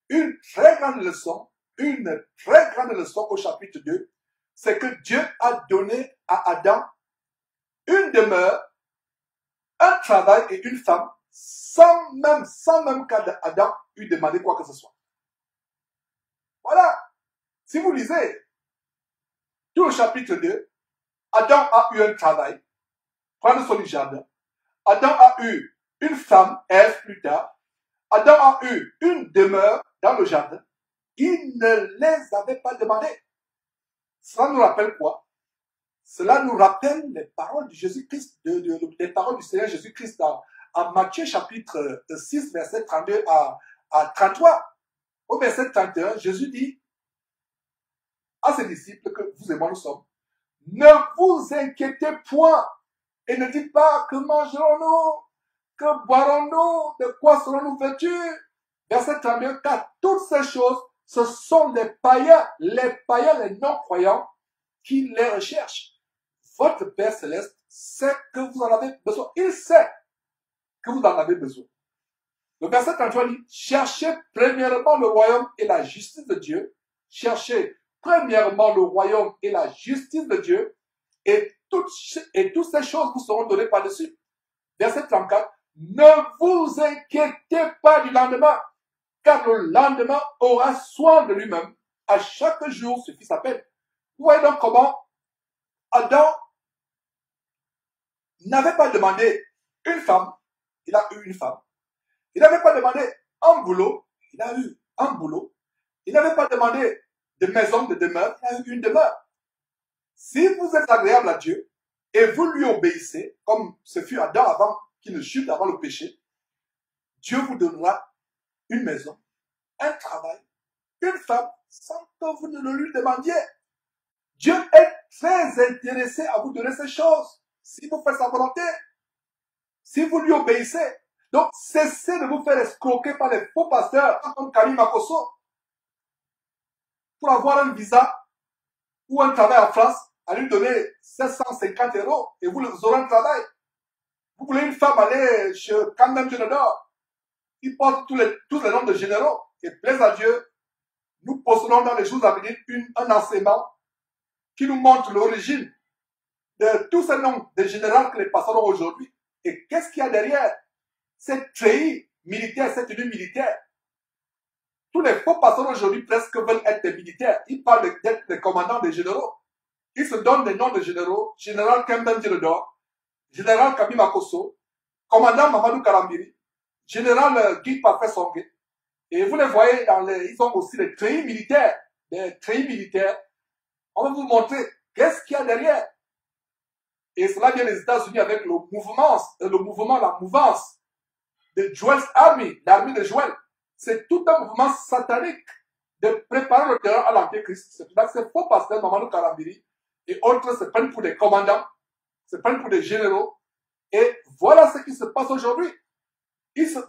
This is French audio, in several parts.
une très grande leçon au chapitre 2, c'est que Dieu a donné à Adam une demeure, un travail et une femme, sans même qu'Adam lui demandé quoi que ce soit. Voilà. Si vous lisez tout le chapitre 2, Adam a eu un travail, prendre son jardin. Adam a eu une femme, Ève plus tard. Adam a eu une demeure dans le jardin. Il ne les avait pas demandés. Cela nous rappelle quoi? Cela nous rappelle les paroles de Jésus-Christ, les paroles du Seigneur Jésus-Christ en Matthieu chapitre 6, verset 32 à 33. Au verset 31, Jésus dit à ses disciples que vous et moi nous sommes, ne vous inquiétez point et ne dites pas que mangerons-nous, que boirons-nous, de quoi serons-nous vêtus. Verset 32, car toutes ces choses, ce sont les païens, les non-croyants qui les recherchent. Votre Père Céleste sait que vous en avez besoin. Il sait que vous en avez besoin. Le verset 33 dit, cherchez premièrement le royaume et la justice de Dieu. Cherchez premièrement le royaume et la justice de Dieu. Et toutes ces choses vous seront données par-dessus. Verset 34, ne vous inquiétez pas du lendemain, car le lendemain aura soin de lui-même. À chaque jour suffit sa peine. Vous voyez donc comment Adam n'avait pas demandé une femme, il a eu une femme. Il n'avait pas demandé un boulot, il a eu un boulot. Il n'avait pas demandé de maison, de demeure, il a eu une demeure. Si vous êtes agréable à Dieu et vous lui obéissez, comme ce fut Adam avant qu'il ne chute, avant le péché, Dieu vous donnera une maison, un travail, une femme, sans que vous ne le lui demandiez. Dieu est très intéressé à vous donner ces choses, si vous faites sa volonté, si vous lui obéissez. Donc, cessez de vous faire escroquer par les faux pasteurs comme Karim Akoso pour avoir un visa ou un travail en France, à lui donner 750 € et vous aurez un travail. Vous voulez une femme aller chez Kamdem Génédor, il porte tous les noms de généraux et plaise à Dieu. Nous possédons dans les jours à venir un enseignement qui nous montre l'origine de tous ces noms de généraux que les pasteurs ont aujourd'hui. Et qu'est-ce qu'il y a derrière cette treillis militaire, cette tenue militaire? Tous les faux pasteurs aujourd'hui presque veulent être des militaires. Ils parlent d'être des commandants des généraux. Ils se donnent des noms de généraux. Général Kemben Djeredor, général Kabim Akoso, commandant Mamadou Karambiri, général Guy Parfait Songhé. Et vous les voyez ils ont aussi des treillis militaires. Des treillis militaires. On va vous montrer qu'est-ce qu'il y a derrière. Et cela vient des États-Unis avec la mouvance de Joel's Army, l'armée de Joël. C'est tout un mouvement satanique de préparer le terrain à l'Antéchrist. C'est pour ça que ces faux pasteurs, Mamadou Karambiri et autres se prennent pour des commandants, se prennent pour des généraux. Et voilà ce qui se passe aujourd'hui.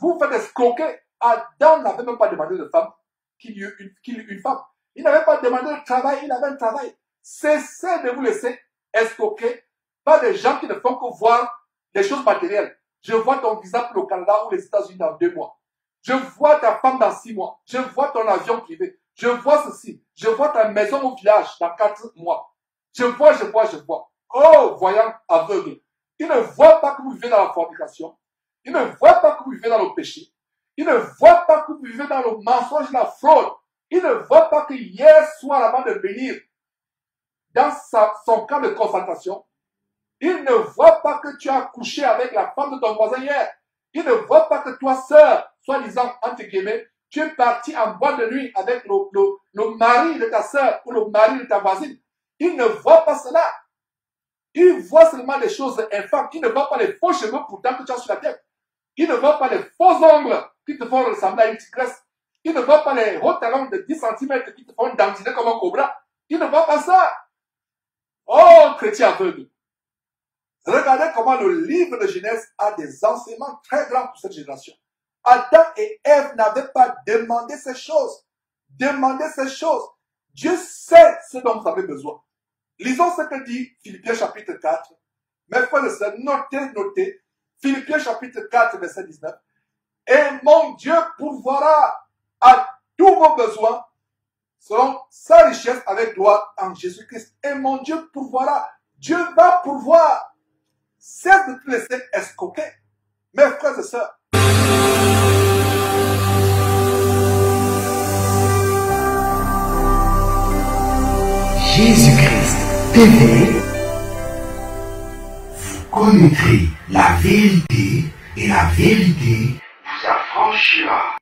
Vous faites escroquer. Adam n'avait même pas demandé de femme qu'il y eut une femme. Il n'avait pas demandé de travail, il avait un travail. Cessez de vous laisser escroquer par des gens qui ne font que voir des choses matérielles. Je vois ton visa pour le Canada ou les États-Unis dans 2 mois. Je vois ta femme dans 6 mois. Je vois ton avion privé. Je vois ceci. Je vois ta maison au village dans 4 mois. Je vois. Oh, voyant aveugle. Il ne voit pas que vous vivez dans la fornication. Il ne voit pas que vous vivez dans le péché. Il ne voit pas que vous vivez dans le mensonge et la fraude. Il ne voit pas que hier soir, avant de venir dans son camp de concentration, il ne voit pas que tu as couché avec la femme de ton voisin hier. Il ne voit pas que toi, sœur, soi-disant, entre guillemets, tu es parti en boîte de nuit avec le mari de ta sœur ou le mari de ta voisine. Il ne voit pas cela. Il voit seulement les choses infâmes. Il ne voit pas les faux cheveux pourtant que tu as sur la tête. Il ne voit pas les faux ongles qui te font ressembler à une tigresse. Il ne voit pas les hauts talons de 10 cm qui te font dandiner comme un cobra. Il ne voit pas ça. Oh, chrétien aveugle. Regardez comment le livre de Genèse a des enseignements très grands pour cette génération. Adam et Ève n'avaient pas demandé ces choses. Dieu sait ce dont vous avez besoin. Lisons ce que dit Philippiens chapitre 4. Mes frères et sœurs, notez. Philippiens chapitre 4, verset 19. Et mon Dieu pourvoira à tous vos besoins selon sa richesse avec gloire en Jésus-Christ. Et mon Dieu pourvoira. Dieu va pourvoir. Cesse de te laisser escroquer. Mes frères et sœurs. Jésus-Christ TV, vous connaîtrez la vérité et la vérité vous affranchira.